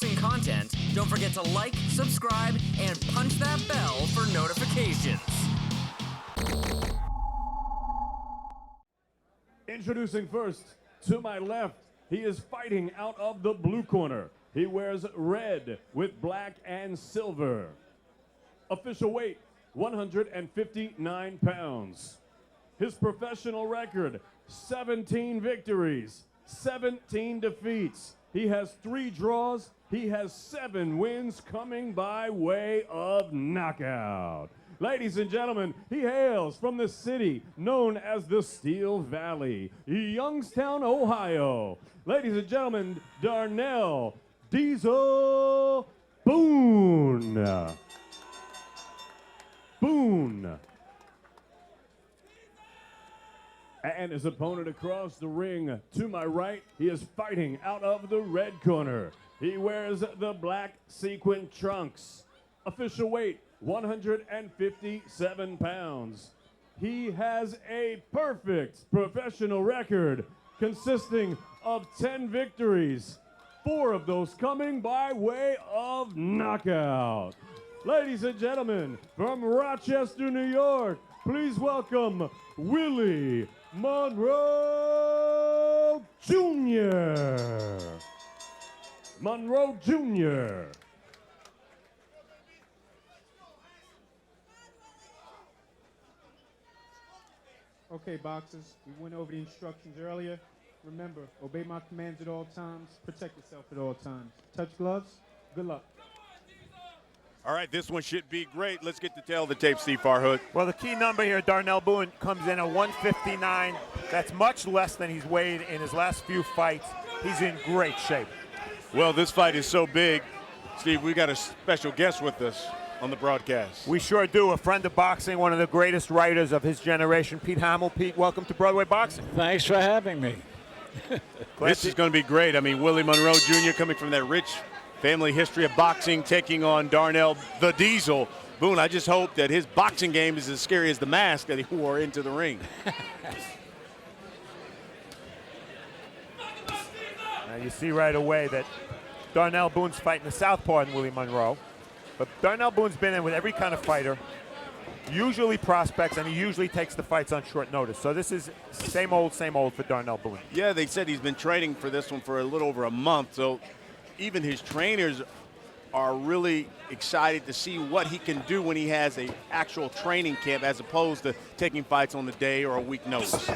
boxing content, don't forget to like, subscribe, and punch that bell for notifications. Introducing first, to my left, he is fighting out of the blue corner. He wears red with black and silver. Official weight, 159 pounds. His professional record, 17 victories, 17 defeats. He has 3 draws. He has 7 wins coming by way of knockout. Ladies and gentlemen, he hails from the city known as the Steel Valley, Youngstown, Ohio. Ladies and gentlemen, Darnell Deezol Boone. And his opponent across the ring to my right, he is fighting out of the red corner. He wears the black sequin trunks. Official weight, 157 pounds. He has a perfect professional record consisting of 10 victories, 4 of those coming by way of knockout. Ladies and gentlemen, from Rochester, New York, please welcome Willie Monroe Jr. Monroe Jr. Okay, boxers, we went over the instructions earlier. Remember, obey my commands at all times, protect yourself at all times. Touch gloves, good luck. All right, this one should be great. Let's get the tail of the tape, Steve Farhood. Well, the key number here, Darnell Boone, comes in at 159. That's much less than he's weighed in his last few fights. He's in great shape. Well, this fight is so big. Steve, we got a special guest with us on the broadcast. We sure do. A friend of boxing, one of the greatest writers of his generation, Pete Hamill. Pete, welcome to Broadway Boxing. Thanks for having me. This is going to be great. I mean, Willie Monroe Jr. coming from that rich family history of boxing, taking on Darnell the Deezol Boone. I just hope that his boxing game is as scary as the mask that he wore into the ring. Now you see right away that Darnell Boone's fighting the southpaw in Willie Monroe. But Darnell Boone's been in with every kind of fighter, usually prospects, and he usually takes the fights on short notice. So this is same old for Darnell Boone. Yeah, they said he's been training for this one for a little over a month. So even his trainers are really excited to see what he can do when he has an actual training camp as opposed to taking fights on the day or a week notice.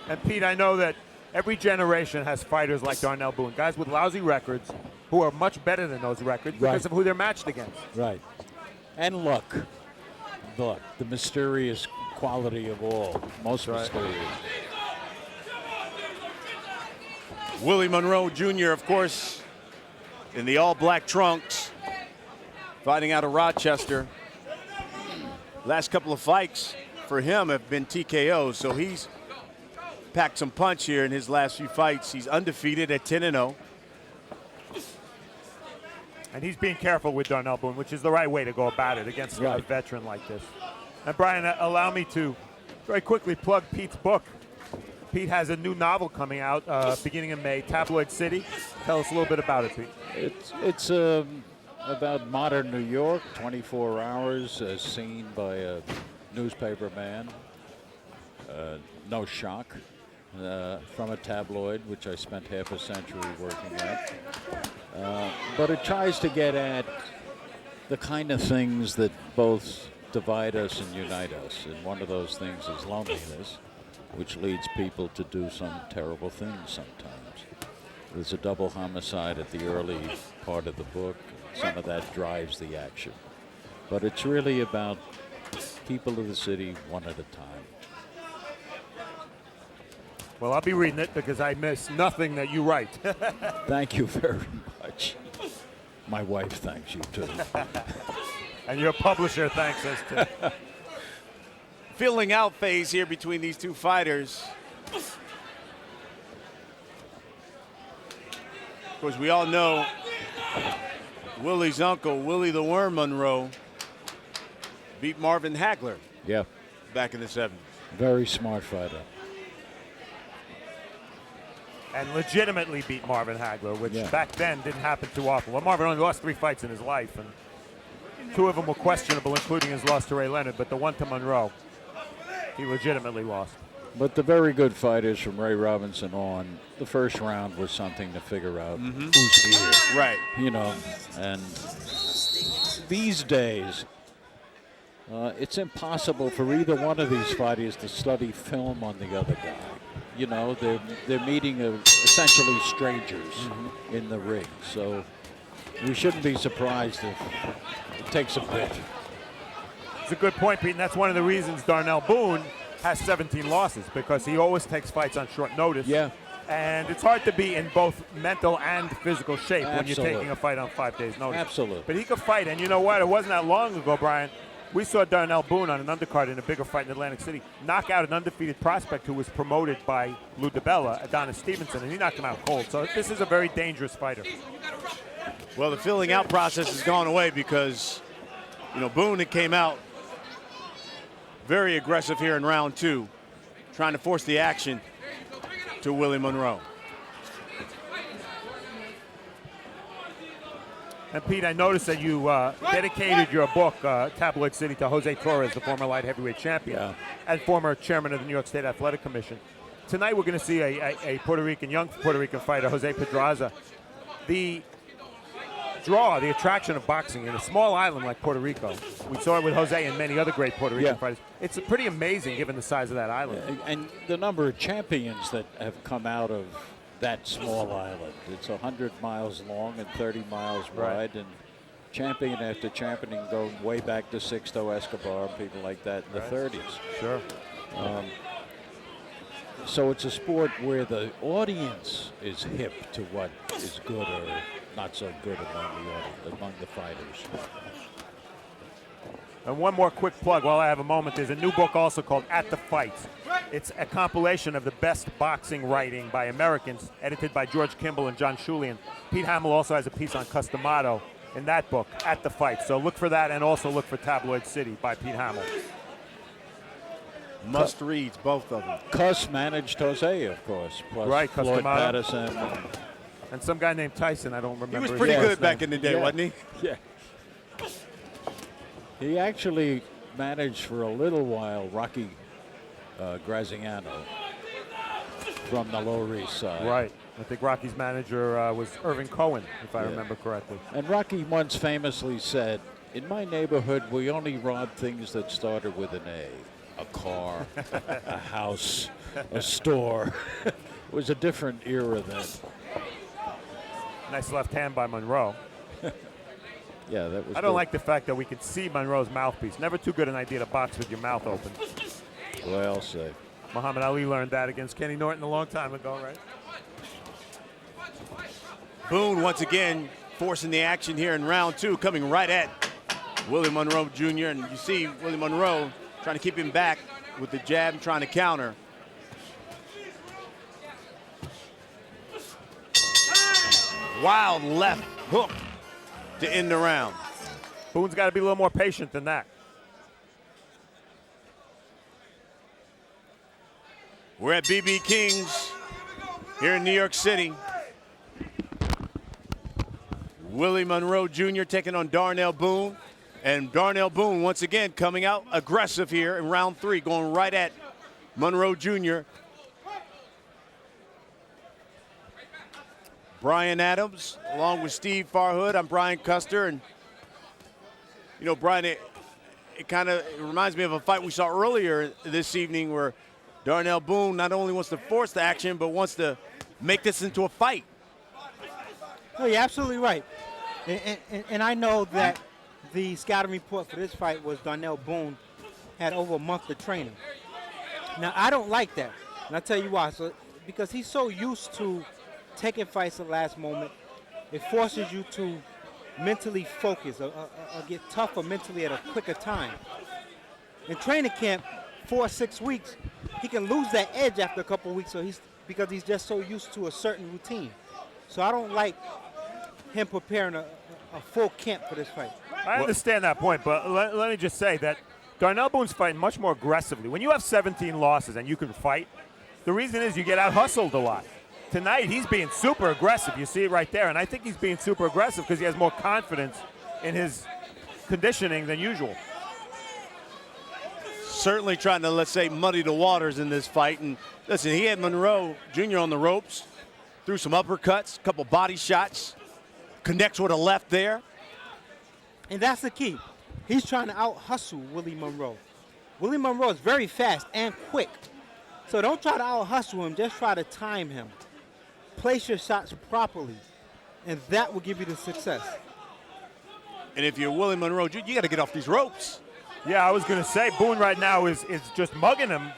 And Pete, I know that every generation has fighters like Darnell Boone, guys with lousy records who are much better than those records because of who they're matched against. Right. And luck. Luck, the mysterious quality of all. Most mysterious. Willie Monroe Jr., of course, in the all-black trunks, fighting out of Rochester. Last couple of fights for him have been TKOs, so he's packed some punch here in his last few fights. He's undefeated at 10-0. And he's being careful with Darnell Boone, which is the right way to go about it against a veteran like this. And Brian, allow me to very quickly plug Pete's book. Pete has a new novel coming out beginning in May, Tabloid City. Tell us a little bit about it, Pete. It's about modern New York, 24 hours as seen by a newspaper man. No shock. From a tabloid, which I spent half a century working at. But it tries to get at the kind of things that both divide us and unite us. And one of those things is loneliness, which leads people to do some terrible things sometimes. There's a double homicide at the early part of the book. Some of that drives the action. But it's really about people of the city one at a time. Well, I'll be reading it because I miss nothing that you write. Thank you very much. My wife thanks you, too. And your publisher thanks us, too. Filling out phase here between these two fighters. Of course, we all know Willie's uncle, Willie the Worm Monroe, beat Marvin Hagler back in the 70s. Very smart fighter. and legitimately beat Marvin Hagler, which Yeah. back then didn't happen too often. Well, Marvin only lost 3 fights in his life, and 2 of them were questionable, including his loss to Ray Leonard, but the one to Monroe, he legitimately lost. But the very good fighters from Ray Robinson on, the first round was something to figure out who's here. Right. You know, and these days, it's impossible for either one of these fighters to study film on the other guy. You know, they're meeting essentially strangers in the ring. So we shouldn't be surprised if it takes a bit. It's a good point, Pete, and that's one of the reasons Darnell Boone has 17 losses, because he always takes fights on short notice. Yeah. And it's hard to be in both mental and physical shape when you're Absolutely. taking a fight on 5 days' notice. Absolutely. But he could fight, and you know what? It wasn't that long ago, Brian. We saw Darnell Boone on an undercard in a bigger fight in Atlantic City knock out an undefeated prospect who was promoted by Lou DiBella, Adonis Stevenson, and he knocked him out cold. So this is a very dangerous fighter. Well, the filling out process has gone away because, you know, Boone came out very aggressive here in round 2, trying to force the action to Willie Monroe. And Pete, I noticed that you dedicated your book, Tabloid City, to Jose Torres, the former light heavyweight champion and former chairman of the New York State Athletic Commission. Tonight we're going to see a young Puerto Rican fighter, Jose Pedraza. The draw, the attraction of boxing in a small island like Puerto Rico. We saw it with Jose and many other great Puerto Rican fighters. It's pretty amazing given the size of that island. And the number of champions that have come out of that small island. It's 100 miles long and 30 miles wide, and champion after champion going way back to Sixto Escobar and people like that in the 30s. Sure. So it's a sport where the audience is hip to what is good or not so good among the fighters. And one more quick plug while I have a moment. There's a new book also called At the Fight. It's a compilation of the best boxing writing by Americans, edited by George Kimball and John Shulian. Pete Hamill also has a piece on Customado in that book, At the Fight. So look for that, and also look for Tabloid City by Pete Hamill. Must reads, both of them. Cuss managed Jose, of course, plus Right, Floyd Customado. Patterson. And some guy named Tyson, I don't remember. He was his pretty last good back name. in the day, wasn't he? Yeah. He actually managed for a little while Rocky Graziano from the Lower East Side. Right. I think Rocky's manager was Irving Cohen, if I remember correctly. And Rocky once famously said, "In my neighborhood, we only rob things that started with an A. A car, a house, a store." It was a different era then. Nice left hand by Monroe. Yeah, that was I don't good. like the fact that we can see Monroe's mouthpiece. Never too good an idea to box with your mouth open. Well said. Muhammad Ali learned that against Kenny Norton a long time ago, right? Boone once again forcing the action here in round 2, coming right at Willie Monroe Jr. And you see Willie Monroe trying to keep him back with the jab and trying to counter. Wild left hook to end the round. Boone's got to be a little more patient than that. We're at BB King's here in New York City. Willie Monroe Jr. taking on Darnell Boone. And Darnell Boone once again coming out aggressive here in round 3, going right at Monroe Jr. Brian Adams along with Steve Farhood. I'm Brian Custer. And, you know, Brian, it kind of reminds me of a fight we saw earlier this evening where Darnell Boone not only wants to force the action, but wants to make this into a fight. No, you're absolutely right. And I know that the scouting report for this fight was Darnell Boone had over a month of training. Now, I don't like that. And I'll tell you why. So, because he's so used to taking fights at the last moment, it forces you to mentally focus or get tougher mentally at a quicker time. In training camp, 4 or 6 weeks, he can lose that edge after a couple of weeks because he's just so used to a certain routine. So I don't like him preparing a full camp for this fight. I understand that point, but let me just say that Darnell Boone's fighting much more aggressively. When you have 17 losses and you can fight, the reason is you get out-hustled a lot. tonight he's being super aggressive. You see it right there. And I think he's being super aggressive because he has more confidence in his conditioning than usual. Certainly trying to, let's say, muddy the waters in this fight. And listen, he had Monroe Jr. on the ropes, threw some uppercuts, a couple body shots, connects with a left there. And that's the key. He's trying to out-hustle Willie Monroe. Willie Monroe is very fast and quick. So don't try to out-hustle him, just try to time him. Place your shots properly, and that will give you the success. And if you're Willie Monroe Jr., you got to get off these ropes. Yeah, I was going to say, Boone right now is just mugging him.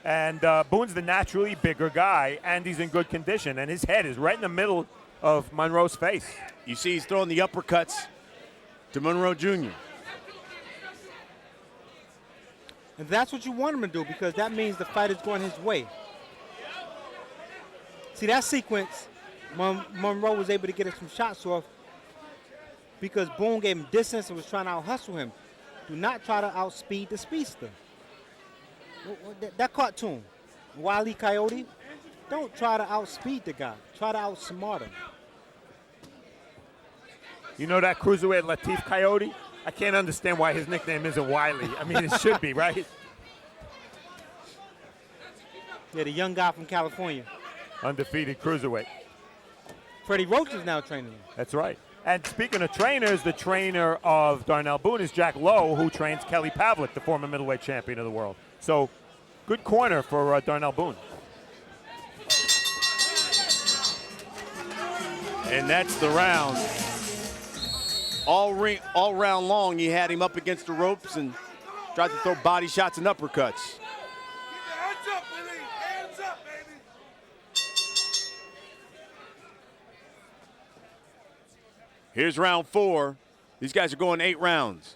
And Boone's the naturally bigger guy, and he's in good condition. And his head is right in the middle of Monroe's face. You see he's throwing the uppercuts to Monroe Jr. And that's what you want him to do, because that means the fight is going his way. See, that sequence, Monroe was able to get some shots off because Boone gave him distance and was trying to out-hustle him. Do not try to outspeed the speedster. That cartoon, Wile E. Coyote, don't try to outspeed the guy. Try to outsmart him. You know that cruiserweight Latif Coyote? I can't understand why his nickname isn't Wiley. I mean, it should be, right? Yeah, the young guy from California. Undefeated cruiserweight. Freddie Roach is now training him. That's right. And speaking of trainers, the trainer of Darnell Boone is Jack Lowe, who trains Kelly Pavlik, the former middleweight champion of the world. So, good corner for Darnell Boone. And that's the round. All round long, he had him up against the ropes and tried to throw body shots and uppercuts. Hands up, Willie. Hands up, baby. Here's round 4. These guys are going 8 rounds.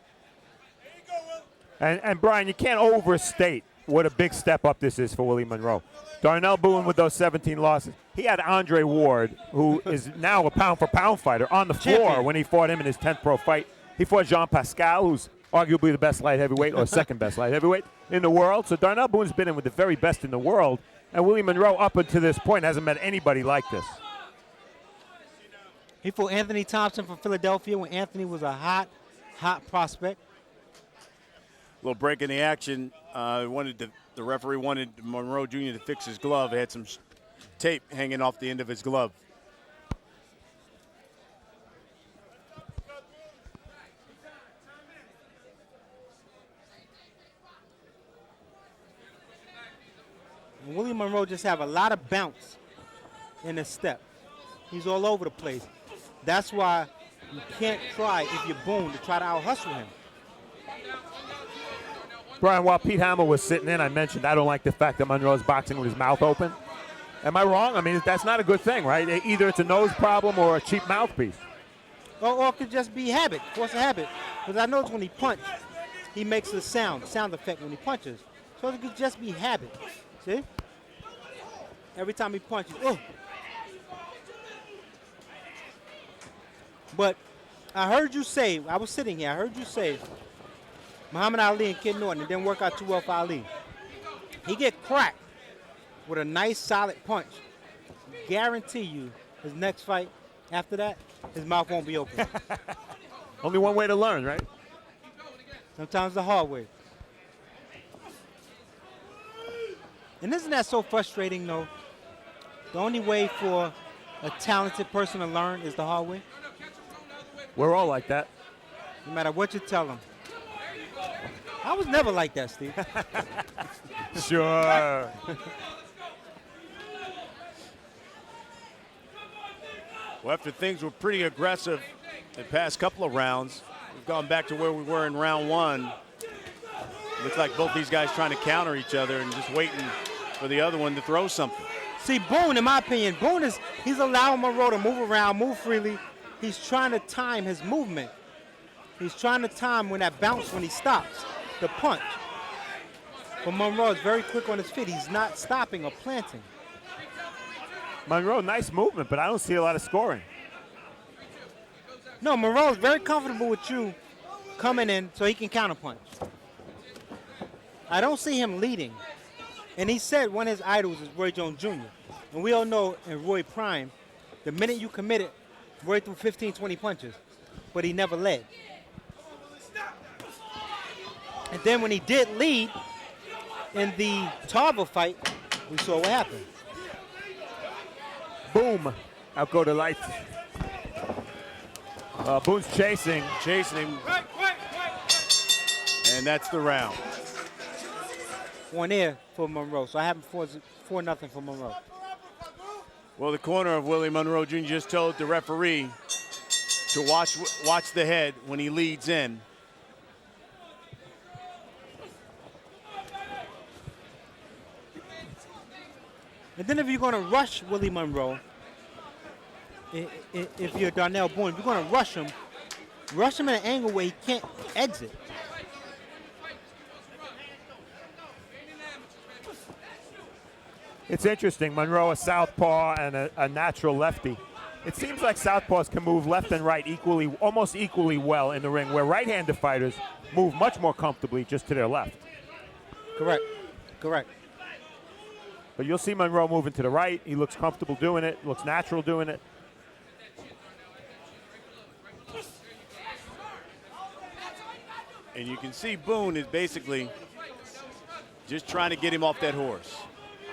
And Brian, you can't overstate what a big step up this is for Willie Monroe. Darnell Boone with those 17 losses. He had Andre Ward, who is now a pound-for-pound fighter, on the floor Champion. when he fought him in his 10th pro fight. He fought Jean Pascal, who's arguably the best light heavyweight or second best light heavyweight in the world. So Darnell Boone's been in with the very best in the world. And Willie Monroe, up until this point, hasn't met anybody like this. He fought Anthony Thompson from Philadelphia when Anthony was a hot prospect. Little break in the action. The referee wanted Monroe Jr. to fix his glove. He had some tape hanging off the end of his glove. And Willie Monroe just have a lot of bounce in his step. He's all over the place. That's why you can't try, if you're Boone, to try to out-hustle him. Brian, while Pete Hamill was sitting in, I mentioned I don't like the fact that Monroe's boxing with his mouth open. Am I wrong? I mean, that's not a good thing, right? Either it's a nose problem or a cheap mouthpiece. Or it could just be habit, force a habit. Because I notice when he punches, he makes a sound effect when he punches. So it could just be habit. See? Every time he punches, oh. But I heard you say, I was sitting here, I heard you say Muhammad Ali and Kid Norton, it didn't work out too well for Ali. He get cracked with a nice solid punch. Guarantee you his next fight after that, his mouth won't be open. Only one way to learn, right? Sometimes the hard way. And isn't that so frustrating, though? The only way for a talented person to learn is the hard way. We're all like that. No matter what you tell them. I was never like that, Steve. Sure. Well, after things were pretty aggressive the past couple of rounds, we've gone back to where we were in round 1. Looks like both these guys trying to counter each other and just waiting for the other one to throw something. See, Boone, in my opinion, he's allowing Monroe to move around, move freely. He's trying to time his movement. He's trying to time when that bounce, when he stops, the punch. But Monroe is very quick on his feet. He's not stopping or planting. Monroe, nice movement, but I don't see a lot of scoring. No, Monroe is very comfortable with you coming in so he can counterpunch. I don't see him leading. And he said one of his idols is Roy Jones Jr. And we all know in Roy Prime, the minute you committed, Roy threw 15, 20 punches, but he never led. And then when he did lead in the Tarver fight, we saw what happened. Boom. Out go the lights. Boone's chasing. Chasing him. And that's the round. 1-0 for Monroe. So I have him 4-0 for Monroe. Well, the corner of Willie Monroe Jr. just told the referee to watch the head when he leads in. And then if you're going to rush Willie Monroe, if you're Darnell Boone, if you're going to rush him at an angle where he can't exit. It's interesting. Monroe, a southpaw and a natural lefty. It seems like southpaws can move left and right equally, almost equally well in the ring, where right-handed fighters move much more comfortably just to their left. Correct. Correct. But you'll see Monroe moving to the right. He looks comfortable doing it, looks natural doing it. And you can see Boone is basically just trying to get him off that horse.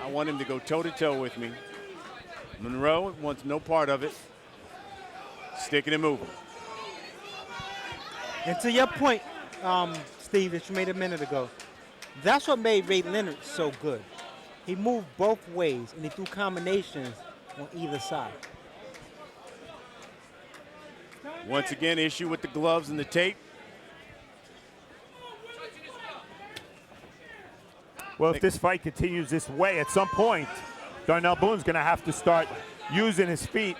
I want him to go toe-to-toe with me. Monroe wants no part of it. Sticking and moving. And to your point, Steve, that you made a minute ago, that's what made Ray Leonard so good. He moved both ways, and he threw combinations on either side. Once again, issue with the gloves and the tape. Well, if this fight continues this way, at some point, Darnell Boone's going to have to start using his feet,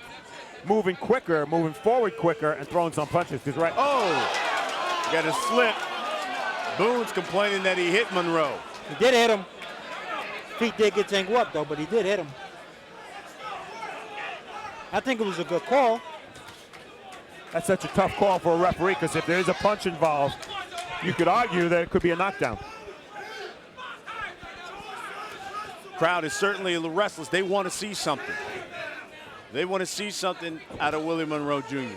moving quicker, moving forward quicker, and throwing some punches. Because got a slip. Boone's complaining that he hit Monroe. He did hit him. Feet did get tangled up, though, but he did hit him. I think it was a good call. That's such a tough call for a referee, because if there is a punch involved, you could argue that it could be a knockdown. Crowd is certainly a little restless. They want to see something. They want to see something out of Willie Monroe Jr.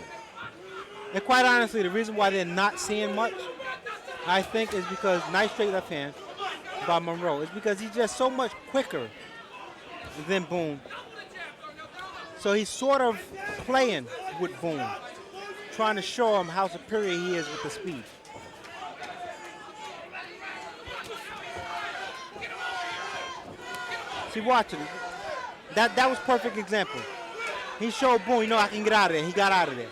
And quite honestly, the reason why they're not seeing much, I think, is because nice straight left hand by Monroe. It's because he's just so much quicker than Boone. So he's sort of playing with Boone, trying to show him how superior he is with the speed. See, watching it. That was perfect example. He showed Boone, you know, I can get out of there. He got out of there.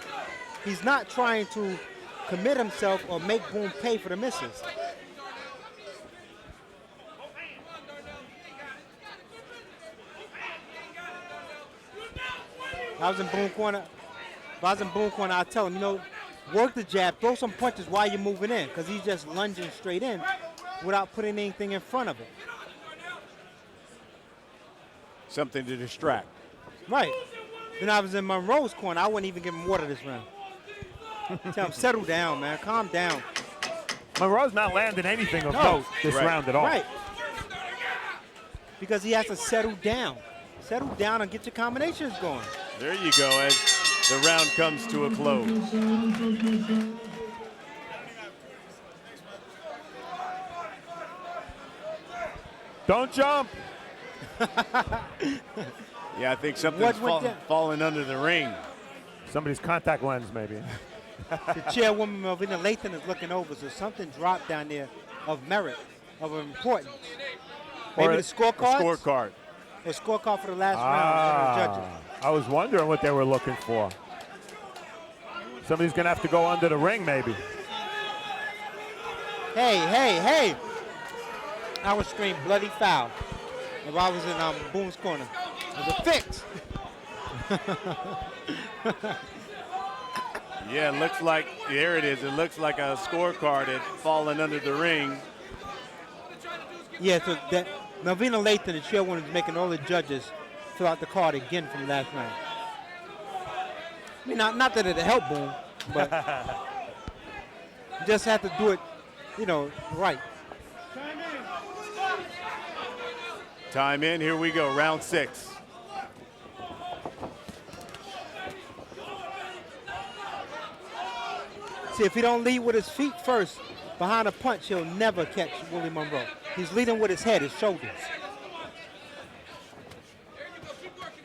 He's not trying to commit himself or make Boone pay for the misses. If I was in Boone corner, I'd tell him, you know, work the jab, throw some punches while you're moving in, because he's just lunging straight in without putting anything in front of it. Something to distract. Right. Then I was in Monroe's corner. I wouldn't even give him water this round. Tell him, settle down, man. Calm down. Monroe's not landing anything of note this round at all. Right. Because he has to settle down. Settle down and get your combinations going. There you go, as the round comes to a close. Don't jump. Yeah, I think something's falling under the ring. Somebody's contact lens, maybe. The chairwoman, Melvina Lathan, is looking over, so something dropped down there of merit, of importance. Maybe the scorecard? Scorecard. A scorecard for the last round. The judges. I was wondering what they were looking for. Somebody's going to have to go under the ring, maybe. Hey, hey, hey. I would scream bloody foul if I was in Boone's corner. It was a fix. Yeah, it looks like, there it is. It looks like a scorecard had fallen under the ring. Yeah, so that Melvina Lathan, the chairwoman, is making all the judges fill out the card again from last round. I mean, not that it'll help Boone, but you just have to do it, you know, right. Time in, here we go, round 6. See, if he don't lead with his feet first, behind a punch, he'll never catch Willie Monroe. He's leading with his head, his shoulders.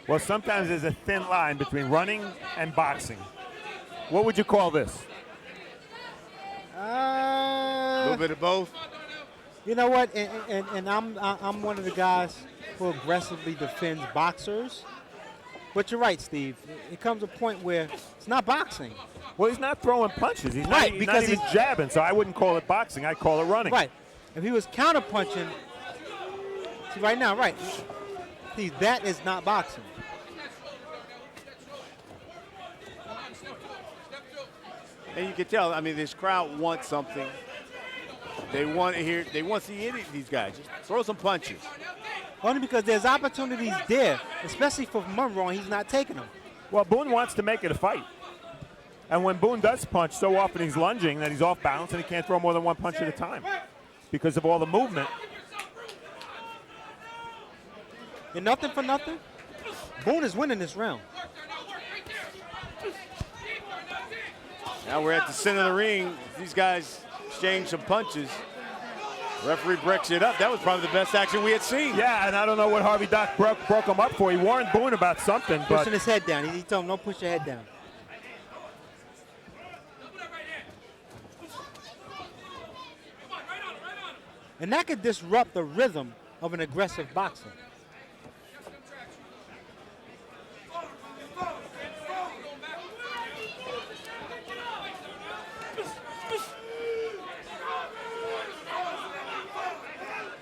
Well, sometimes there's a thin line between running and boxing. What would you call this? A little bit of both. You know what? And I'm one of the guys who aggressively defends boxers. But you're right, Steve. It comes a point where it's not boxing. Well, he's not throwing punches. He's Right, not because even jabbing, so I wouldn't call it boxing. I'd call it running. Right. If he was counter-punching, see, right now, right. See, that is not boxing. And you can tell, I mean, this crowd wants something. They want to hear, they want to see any of these guys. Just throw some punches. Only because there's opportunities there, especially for Monroe, and he's not taking them. Well, Boone wants to make it a fight. And when Boone does punch, so often he's lunging that he's off balance and he can't throw more than one punch at a time because of all the movement. And nothing for nothing, Boone is winning this round. Now we're at the center of the ring. These guys exchange some punches. Referee breaks it up. That was probably the best action we had seen. Yeah, and I don't know what Harvey Dock broke him up for. He warned Boone about something. Pushing his head down. He told him, don't push your head down. And that could disrupt the rhythm of an aggressive boxer.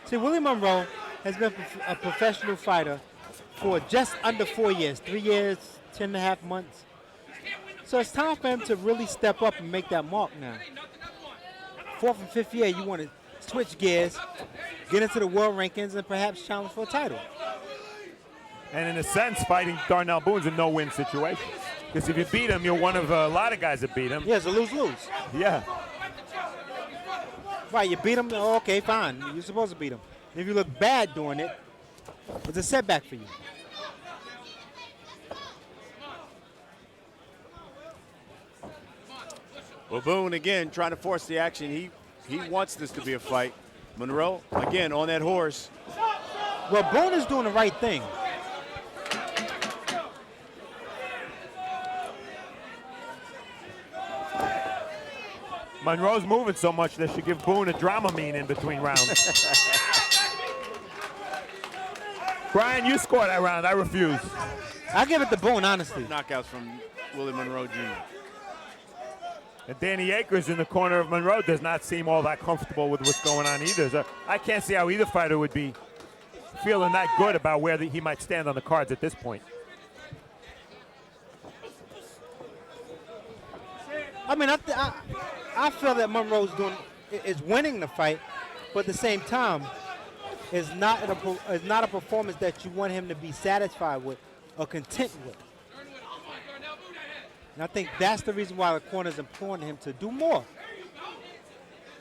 See, Willie Monroe has been a professional fighter for just under 4 years, 3 years, 10 and a half months. So it's time for him to really step up and make that mark now. 4th and 5th year, you want to switch gears, get into the world rankings, and perhaps challenge for a title. And in a sense, fighting Darnell Boone's a no-win situation. Because if you beat him, you're one of a lot of guys that beat him. Yeah, it's a lose-lose. Yeah. Right, you beat him, oh, okay, fine. You're supposed to beat him. If you look bad doing it, it's a setback for you. Well, Boone again trying to force the action. He wants this to be a fight. Monroe again on that horse. Well, Boone is doing the right thing. Monroe's moving so much they should give Boone a Dramamine in between rounds. Brian, you scored that round. I refuse. I give it to Boone, honestly. Knockouts from Willie Monroe Jr. And Danny Akers in the corner of Monroe does not seem all that comfortable with what's going on either. So I can't see how either fighter would be feeling that good about where he might stand on the cards at this point. I mean, I feel that Monroe's is winning the fight, but at the same time, is not a performance that you want him to be satisfied with or content with. And I think that's the reason why the corner's imploring him to do more.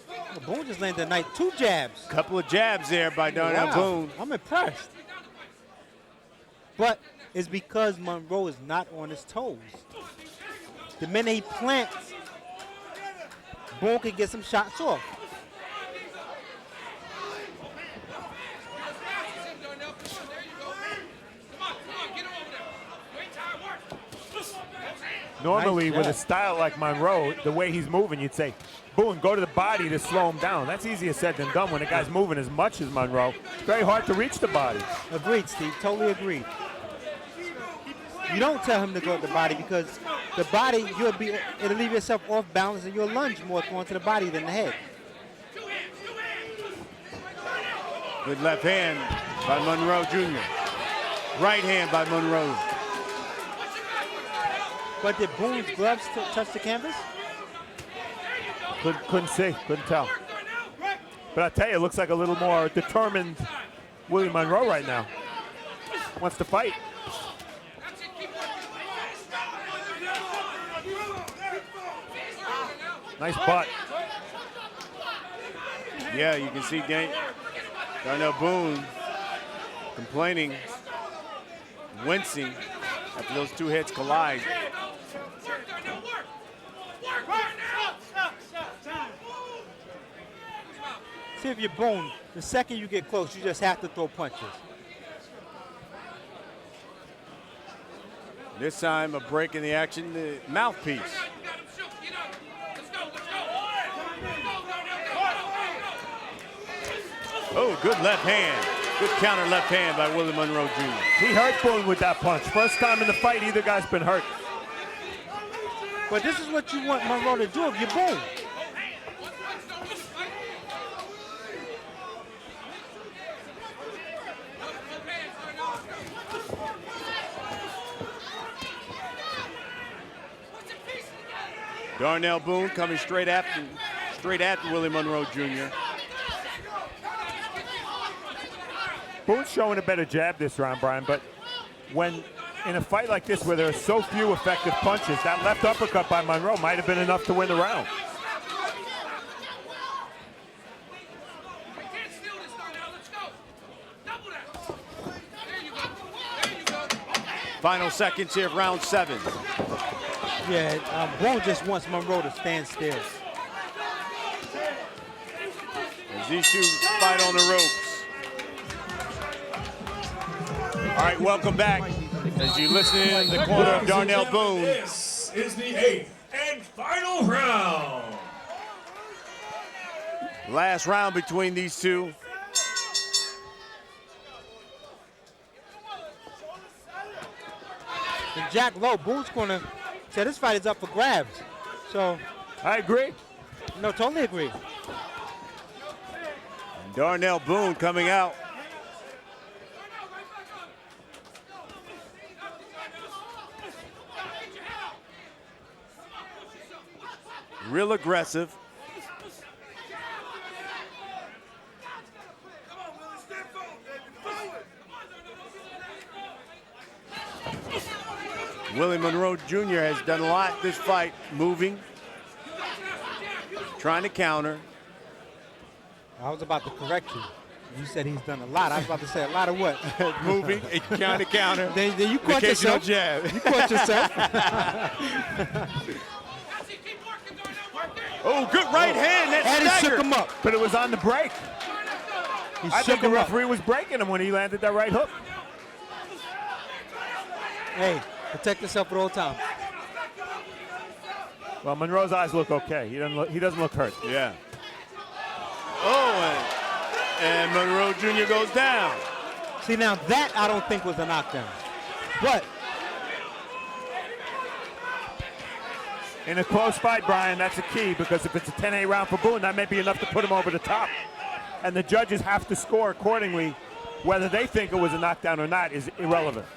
Well, Boone just landed tonight 2 jabs. Couple of jabs there by Darnell Boone. I'm impressed. But it's because Monroe is not on his toes. The minute he plants, Boone can get some shots off. Normally, Nice with a jab. style like Monroe, the way he's moving, you'd say, Boone, go to the body to slow him down. That's easier said than done when a guy's moving as much as Monroe. It's very hard to reach the body. Agreed, Steve. Totally agreed. You don't tell him to go at the body because the body, it'll leave yourself off balance and you'll lunge more going to the body than the head. Good left hand by Monroe Jr. Right hand by Monroe. But did Boone's gloves touch the canvas? Couldn't see, couldn't tell. But I tell you, it looks like a little more determined Willie Monroe right now. Wants to fight. Nice butt. Yeah, you can see Darnell Boone complaining, wincing after those 2 heads collide. See, if you're Boone, the second you get close, you just have to throw punches. This time a break in the action, the mouthpiece. Oh, good left hand. Good counter left hand by Willie Monroe Jr. He hurt Boone with that punch. First time in the fight, either guy's been hurt. But this is what you want Monroe to do if you're Boone. Darnell Boone coming straight at Willie Monroe Jr. Boone's showing a better jab this round, Brian, but when in a fight like this where there are so few effective punches, that left uppercut by Monroe might have been enough to win the round. Final seconds here of round 7. Yeah, Boone just wants Monroe to stand still. As these two fight on the ropes. All right, welcome back. As you listen in the corner of Darnell Boone. This is the 8th and final round. Last round between these two. And Jack Lowe, Boone's gonna say this fight is up for grabs. So I agree. No, totally agree. Darnell Boone coming out. Real aggressive. Willie Monroe Jr. has done a lot this fight, moving, trying to counter. I was about to correct you. You said he's done a lot. I was about to say a lot of what? Moving, trying to counter. Then you caught yourself. Jab. You caught yourself. Oh, good right hand. That And he stagger. shook him up. But it was on the break. He I shook think the him up. referee was breaking him when he landed that right hook. Hey, protect yourself at all times. Well, Monroe's eyes look okay. He doesn't look hurt. Yeah. Oh, and Monroe Jr. goes down. See, now that I don't think was a knockdown. But in a close fight, Brian, that's a key, because if it's a 10-8 round for Boone, that may be enough to put him over the top. And the judges have to score accordingly. Whether they think it was a knockdown or not is irrelevant.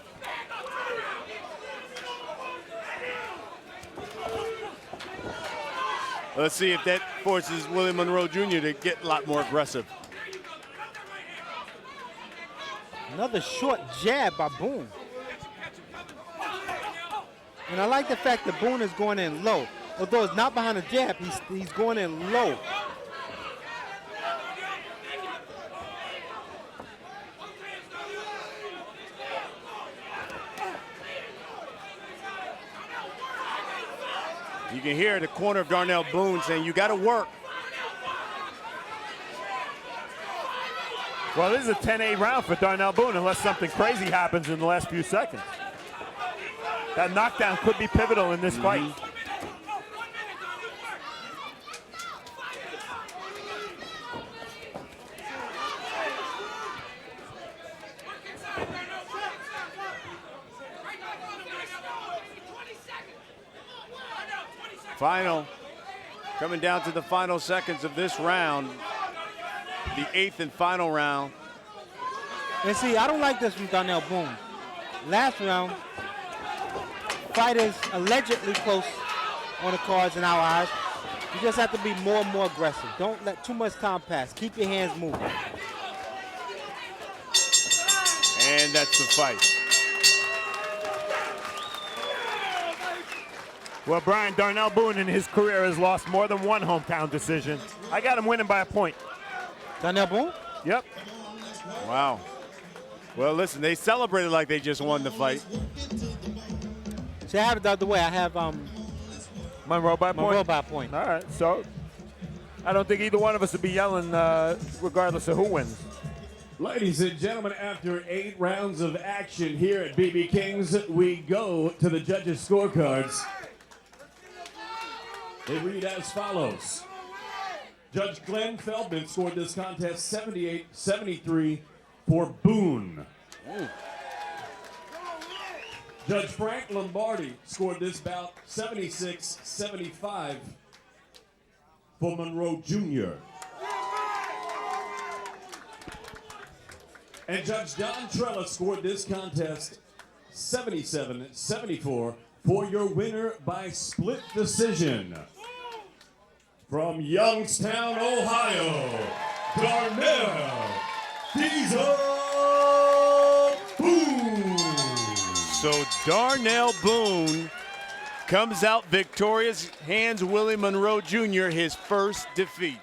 Let's see if that forces Willie Monroe Jr. to get a lot more aggressive. another short jab by Boone. And I like the fact that Boone is going in low. Although it's not behind the jab, he's going in low. You can hear the corner of Darnell Boone saying, you got to work. Well, this is a 10-8 round for Darnell Boone unless something crazy happens in the last few seconds. That knockdown could be pivotal in this fight. Coming down to the final seconds of this round, the 8th and final round. And see, I don't like this from Darnell Boone. Last round, fight is allegedly close on the cards in our eyes. You just have to be more and more aggressive. Don't let too much time pass. Keep your hands moving. And that's the fight. Well, Brian, Darnell Boone in his career has lost more than one hometown decision. I got him winning by a point. Darnell Boone? Yep. Wow. Well, listen, they celebrated like they just won the fight. See, I have it the other way. I have Monroe by a point. Monroe by a point. All right, so I don't think either one of us would be yelling regardless of who wins. Ladies and gentlemen, after 8 rounds of action here at BB King's, we go to the judges' scorecards. They read as follows. Judge Glenn Feldman scored this contest 78-73 for Boone. Judge Frank Lombardi scored this bout 76-75 for Monroe Jr. And Judge Don Trella scored this contest 77-74 for your winner by split decision. From Youngstown, Ohio, Darnell Boone. So Darnell Boone comes out victorious, hands Willie Monroe Jr. his first defeat.